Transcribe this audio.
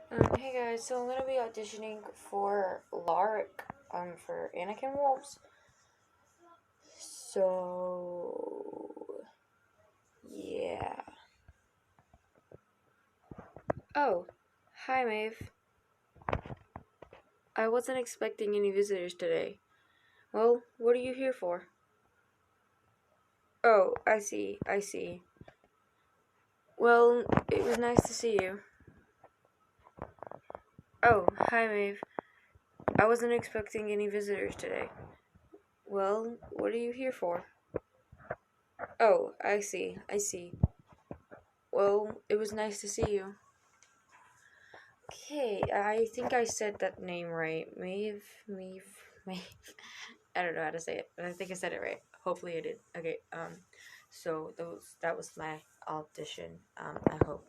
Hey guys, so I'm gonna be auditioning for Lark, for Anikan Wolves. So, yeah. Oh, hi Maeve. I wasn't expecting any visitors today. Well, what are you here for? Oh, I see. Well, it was nice to see you. Oh, hi Maeve. I wasn't expecting any visitors today. Well, what are you here for? Oh, I see. Well, it was nice to see you. Okay, I think I said that name right. Maeve. I don't know how to say it, but I think I said it right. Hopefully I did. Okay, so that was my audition. I hope